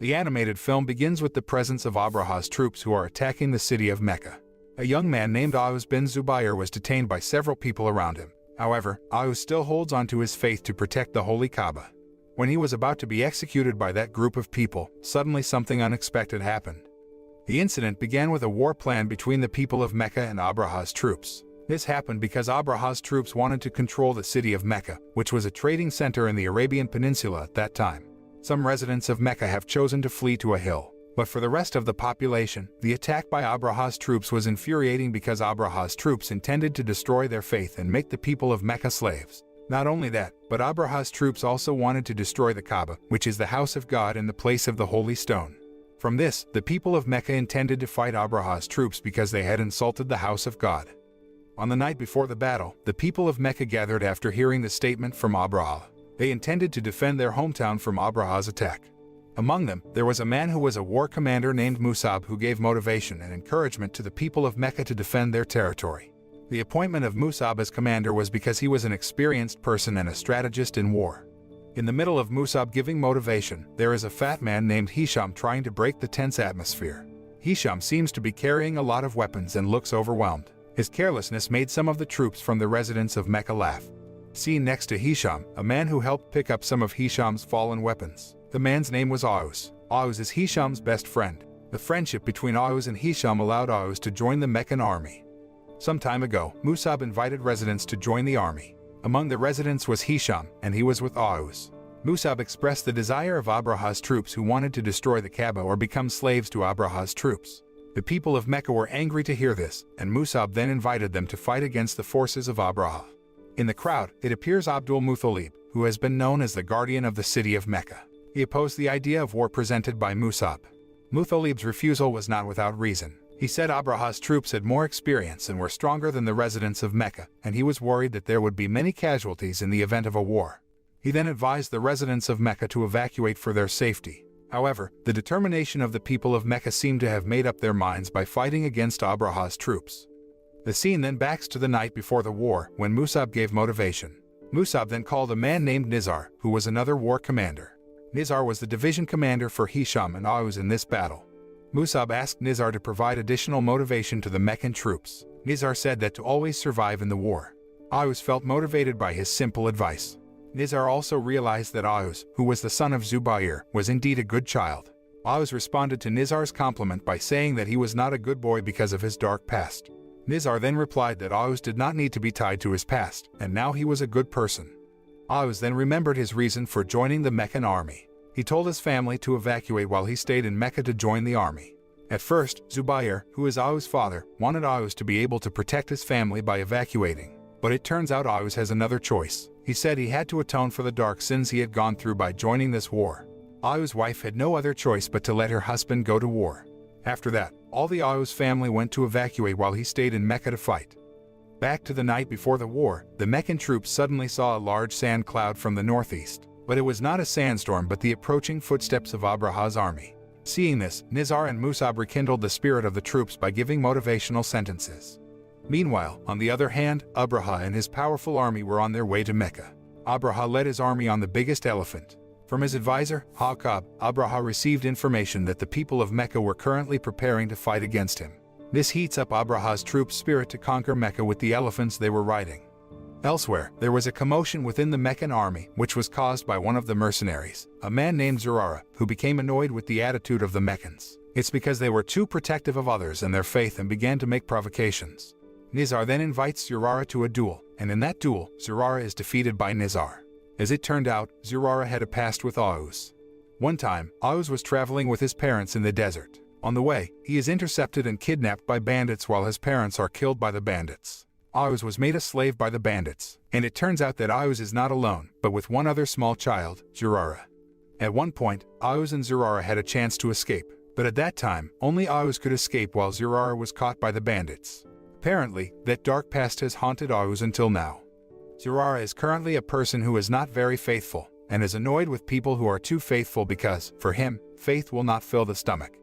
The animated film begins with the presence of Abraha's troops who are attacking the city of Mecca. A young man named Auz bin Zubair was detained by several people around him. However, Auz still holds on to his faith to protect the Holy Kaaba. When he was about to be executed by that group of people, suddenly something unexpected happened. The incident began with a war plan between the people of Mecca and Abraha's troops. This happened because Abraha's troops wanted to control the city of Mecca, which was a trading center in the Arabian Peninsula at that time. Some residents of Mecca have chosen to flee to a hill. But for the rest of the population, the attack by Abraha's troops was infuriating because Abraha's troops intended to destroy their faith and make the people of Mecca slaves. Not only that, but Abraha's troops also wanted to destroy the Kaaba, which is the house of God and the place of the holy stone. From this, the people of Mecca intended to fight Abraha's troops because they had insulted the house of God. On the night before the battle, the people of Mecca gathered after hearing the statement from Abraha. They intended to defend their hometown from Abraha's attack. Among them, there was a man who was a war commander named Musab who gave motivation and encouragement to the people of Mecca to defend their territory. The appointment of Musab as commander was because he was an experienced person and a strategist in war. In the middle of Musab giving motivation, there is a fat man named Hisham trying to break the tense atmosphere. Hisham seems to be carrying a lot of weapons and looks overwhelmed. His carelessness made some of the troops from the residents of Mecca laugh. Seen next to Hisham, a man who helped pick up some of Hisham's fallen weapons. The man's name was Auz. Auz is Hisham's best friend. The friendship between Auz and Hisham allowed Auz to join the Meccan army. Some time ago, Musab invited residents to join the army. Among the residents was Hisham, and he was with Auz. Musab expressed the desire of Abraha's troops who wanted to destroy the Kaaba or become slaves to Abraha's troops. The people of Mecca were angry to hear this, and Musab then invited them to fight against the forces of Abraha. In the crowd, it appears Abdul Muttalib, who has been known as the guardian of the city of Mecca. He opposed the idea of war presented by Musab. Muttalib's refusal was not without reason. He said Abraha's troops had more experience and were stronger than the residents of Mecca, and he was worried that there would be many casualties in the event of a war. He then advised the residents of Mecca to evacuate for their safety. However, the determination of the people of Mecca seemed to have made up their minds by fighting against Abraha's troops. The scene then backs to the night before the war, when Musab gave motivation. Musab then called a man named Nizar, who was another war commander. Nizar was the division commander for Hisham and Auz in this battle. Musab asked Nizar to provide additional motivation to the Meccan troops. Nizar said that to always survive in the war. Auz felt motivated by his simple advice. Nizar also realized that Auz, who was the son of Zubair, was indeed a good child. Auz responded to Nizar's compliment by saying that he was not a good boy because of his dark past. Nizar then replied that Auz did not need to be tied to his past, and now he was a good person. Auz then remembered his reason for joining the Meccan army. He told his family to evacuate while he stayed in Mecca to join the army. At first, Zubair, who is Auz's father, wanted Auz to be able to protect his family by evacuating. But it turns out Auz has another choice. He said he had to atone for the dark sins he had gone through by joining this war. Auz's wife had no other choice but to let her husband go to war. After that, all the Auz family went to evacuate while he stayed in Mecca to fight. Back to the night before the war, the Meccan troops suddenly saw a large sand cloud from the northeast. But it was not a sandstorm but the approaching footsteps of Abraha's army. Seeing this, Nizar and Musab rekindled the spirit of the troops by giving motivational sentences. Meanwhile, on the other hand, Abraha and his powerful army were on their way to Mecca. Abraha led his army on the biggest elephant. From his advisor, Haqab, Abraha received information that the people of Mecca were currently preparing to fight against him. This heats up Abraha's troops' spirit to conquer Mecca with the elephants they were riding. Elsewhere, there was a commotion within the Meccan army, which was caused by one of the mercenaries, a man named Zurara, who became annoyed with the attitude of the Meccans. It's because they were too protective of others and their faith and began to make provocations. Nizar then invites Zurara to a duel, and in that duel, Zurara is defeated by Nizar. As it turned out, Zurara had a past with Auz. One time, Auz was traveling with his parents in the desert. On the way, he is intercepted and kidnapped by bandits while his parents are killed by the bandits. Auz was made a slave by the bandits, and it turns out that Auz is not alone, but with one other small child, Zurara. At one point, Auz and Zurara had a chance to escape, but at that time, only Auz could escape while Zurara was caught by the bandits. Apparently, that dark past has haunted Auz until now. Zurara is currently a person who is not very faithful, and is annoyed with people who are too faithful because, for him, faith will not fill the stomach.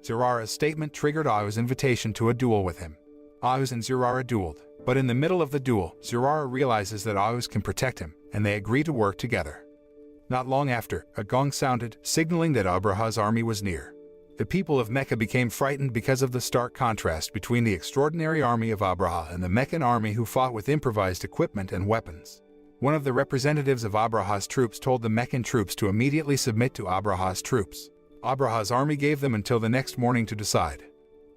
Zurara's statement triggered Auz's invitation to a duel with him. Auz and Zurara dueled, but in the middle of the duel, Zurara realizes that Auz can protect him, and they agree to work together. Not long after, a gong sounded, signaling that Abraha's army was near. The people of Mecca became frightened because of the stark contrast between the extraordinary army of Abraha and the Meccan army who fought with improvised equipment and weapons. One of the representatives of Abraha's troops told the Meccan troops to immediately submit to Abraha's troops. Abraha's army gave them until the next morning to decide.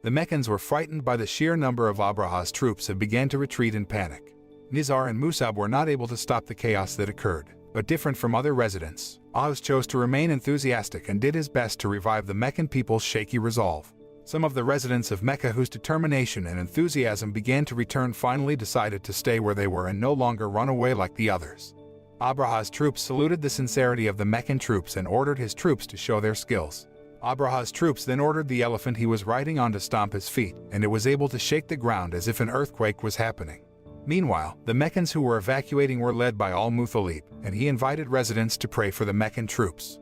The Meccans were frightened by the sheer number of Abraha's troops and began to retreat in panic. Nizar and Musab were not able to stop the chaos that occurred, but different from other residents, Ahuz chose to remain enthusiastic and did his best to revive the Meccan people's shaky resolve. Some of the residents of Mecca whose determination and enthusiasm began to return finally decided to stay where they were and no longer run away like the others. Abraha's troops saluted the sincerity of the Meccan troops and ordered his troops to show their skills. Abraha's troops then ordered the elephant he was riding on to stomp his feet, and it was able to shake the ground as if an earthquake was happening. Meanwhile, the Meccans who were evacuating were led by Al-Muthalib, and he invited residents to pray for the Meccan troops.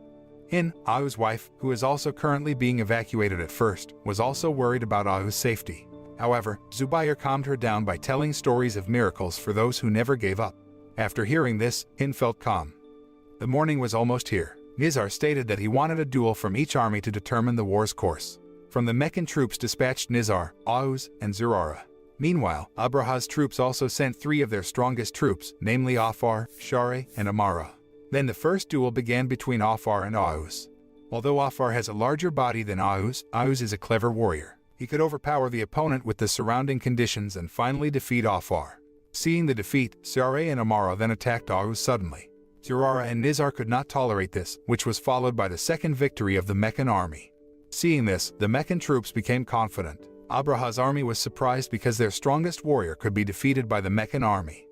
Ahuz's wife, who is also currently being evacuated at first, was also worried about Ahuz's safety. However, Zubair calmed her down by telling stories of miracles for those who never gave up. After hearing this, felt calm. The morning was almost here. Nizar stated that he wanted a duel from each army to determine the war's course. From the Meccan troops dispatched Nizar, Ahuz, and Zurara. Meanwhile, Abraha's troops also sent 3 of their strongest troops, namely Afar, Share, and Amara. Then the first duel began between Afar and Ahuz. Although Afar has a larger body than Ahuz, Ahuz is a clever warrior. He could overpower the opponent with the surrounding conditions and finally defeat Afar. Seeing the defeat, Share and Amara then attacked Ahuz suddenly. Zurara and Nizar could not tolerate this, which was followed by the second victory of the Meccan army. Seeing this, the Meccan troops became confident. Abraha's army was surprised because their strongest warrior could be defeated by the Meccan army.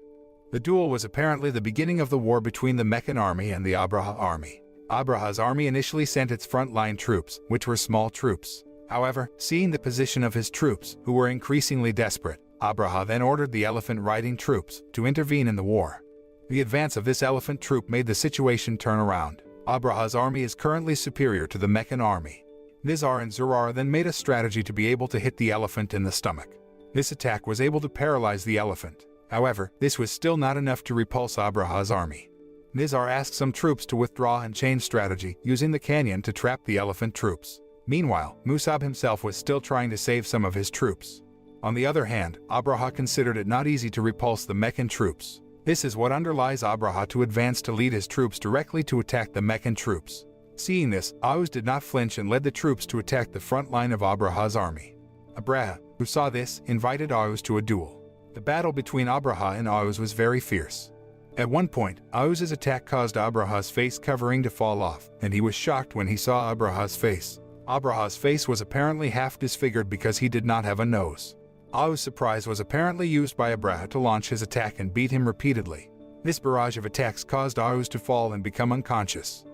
The duel was apparently the beginning of the war between the Meccan army and the Abraha army. Abraha's army initially sent its front-line troops, which were small troops. However, seeing the position of his troops, who were increasingly desperate, Abraha then ordered the elephant-riding troops to intervene in the war. The advance of this elephant troop made the situation turn around. Abraha's army is currently superior to the Meccan army. Nizar and Zurara then made a strategy to be able to hit the elephant in the stomach. This attack was able to paralyze the elephant. However, this was still not enough to repulse Abraha's army. Nizar asked some troops to withdraw and change strategy, using the canyon to trap the elephant troops. Meanwhile, Musab himself was still trying to save some of his troops. On the other hand, Abraha considered it not easy to repulse the Meccan troops. This is what underlies Abraha to advance to lead his troops directly to attack the Meccan troops. Seeing this, Ahuz did not flinch and led the troops to attack the front line of Abraha's army. Abraha, who saw this, invited Ahuz to a duel. The battle between Abraha and Ahuz was very fierce. At one point, Ahuz's attack caused Abraha's face covering to fall off, and he was shocked when he saw Abraha's face. Abraha's face was apparently half disfigured because he did not have a nose. Ahuz's surprise was apparently used by Abraha to launch his attack and beat him repeatedly. This barrage of attacks caused Ahuz to fall and become unconscious.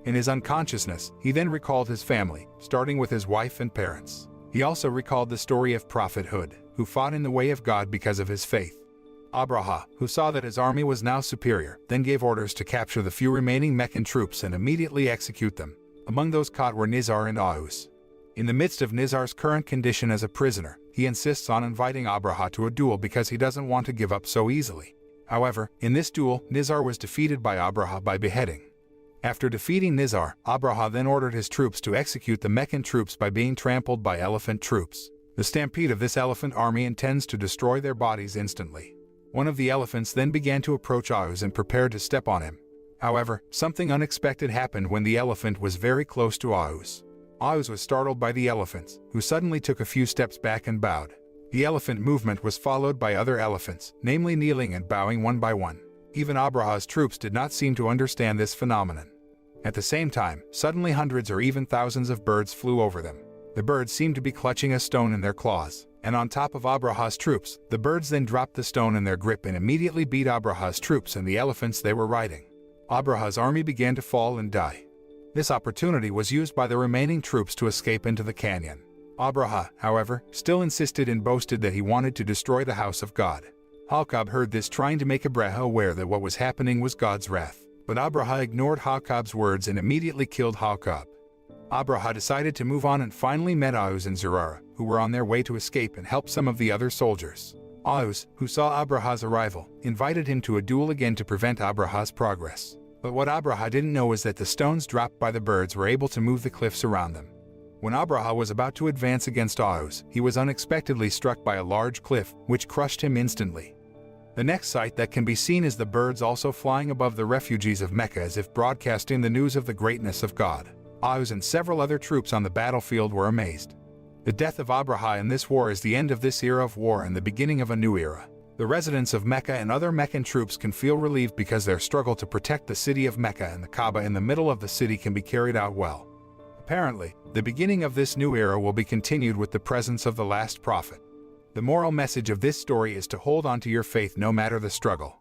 In his unconsciousness, he then recalled his family, starting with his wife and parents. He also recalled the story of Prophet Hud, who fought in the way of God because of his faith. Abraha, who saw that his army was now superior, then gave orders to capture the few remaining Meccan troops and immediately execute them. Among those caught were Nizar and Ahuz. In the midst of Nizar's current condition as a prisoner, he insists on inviting Abraha to a duel because he doesn't want to give up so easily. However, in this duel, Nizar was defeated by Abraha by beheading. After defeating Nizar, Abraha then ordered his troops to execute the Meccan troops by being trampled by elephant troops. The stampede of this elephant army intends to destroy their bodies instantly. One of the elephants then began to approach Ahuz and prepared to step on him. However, something unexpected happened when the elephant was very close to Ahuz. Ahuz was startled by the elephants, who suddenly took a few steps back and bowed. The elephant movement was followed by other elephants, namely kneeling and bowing one by one. Even Abraha's troops did not seem to understand this phenomenon. At the same time, suddenly hundreds or even thousands of birds flew over them. The birds seemed to be clutching a stone in their claws, and on top of Abraha's troops, the birds then dropped the stone in their grip and immediately beat Abraha's troops and the elephants they were riding. Abraha's army began to fall and die. This opportunity was used by the remaining troops to escape into the canyon. Abraha, however, still insisted and boasted that he wanted to destroy the house of God. Halkab heard this, trying to make Abraha aware that what was happening was God's wrath. But Abraha ignored Halkab's words and immediately killed Halkab. Abraha decided to move on and finally met Ahuz and Zurara, who were on their way to escape and help some of the other soldiers. Ahuz, who saw Abraha's arrival, invited him to a duel again to prevent Abraha's progress. But what Abraha didn't know is that the stones dropped by the birds were able to move the cliffs around them. When Abraha was about to advance against Ahuz, he was unexpectedly struck by a large cliff, which crushed him instantly. The next sight that can be seen is the birds also flying above the refugees of Mecca as if broadcasting the news of the greatness of God. Ahuz and several other troops on the battlefield were amazed. The death of Abraha in this war is the end of this era of war and the beginning of a new era. The residents of Mecca and other Meccan troops can feel relieved because their struggle to protect the city of Mecca and the Kaaba in the middle of the city can be carried out well. Apparently, the beginning of this new era will be continued with the presence of the last prophet. The moral message of this story is to hold on to your faith no matter the struggle.